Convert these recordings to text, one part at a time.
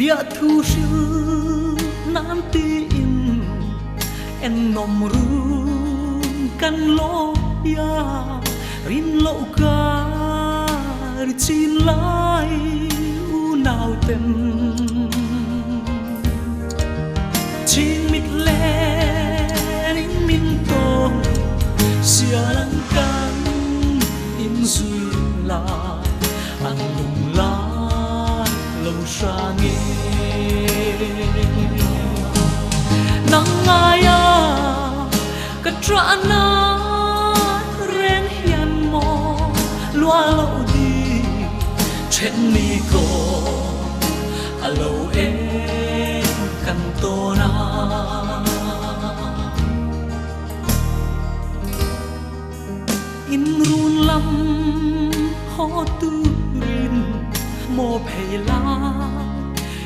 bia thu sư nam tin en nom rum kan lo ya rin lo ka chin lai u nào tem chin mit le ring min to sia lang kan in zui la ang lung la lâu xa nghe nắng ai à cất trả na ren hiền mò loa lâu đi trên mi cô à lâu em cần tô na in run lắm ho tu rin mô phê la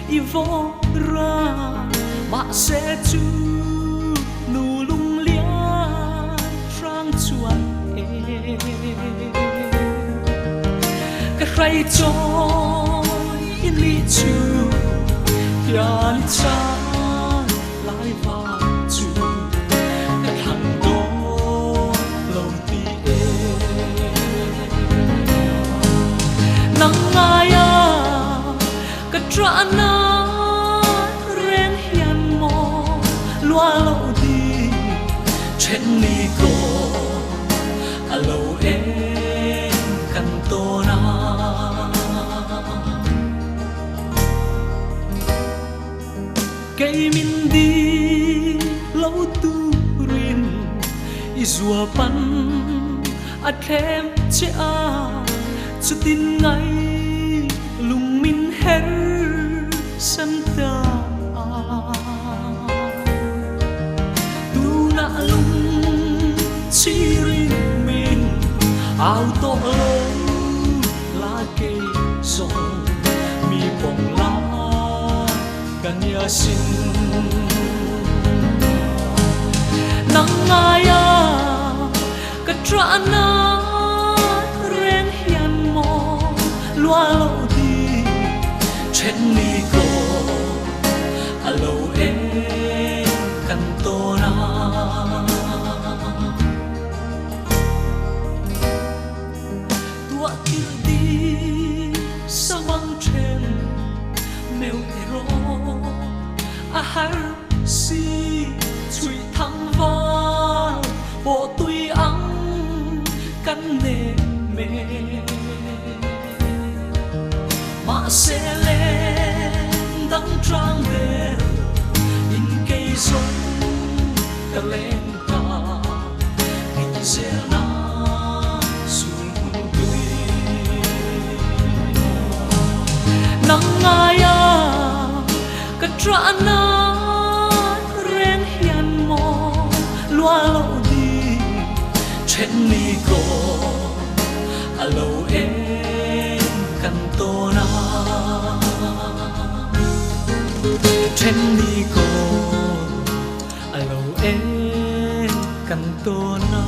i vô ra mà sẽ chú nụ lung lian sang chuan cái khay cho in li chu pian cha lại vào chu cái hàng đó lâu ti nắng ai trả na ren hiền mò loa lâu đi trên mi cô à lâu em cần tô na cây min đi lâu tu rin izua pan a thêm che a cho tin ngay lung min her santa tu na lung chi rin min ao to la ke song mi pong la kan ya sin nang aya ka tra na ren hian mo loa lo đi trên mi cô à lâu em cần tô na tua kia đi sao băng trên mèo ero à har si chui thăng va bộ tuy ắng căn nề mê mà sẽ lên đắng trang về in cây sống cả lên cả in sẽ na xuống tươi nắng ai à cất trả na ren hiền mò loa lâu đi trên mi cô à lâu em cần tô na trên mi cô à lâu em cần tô na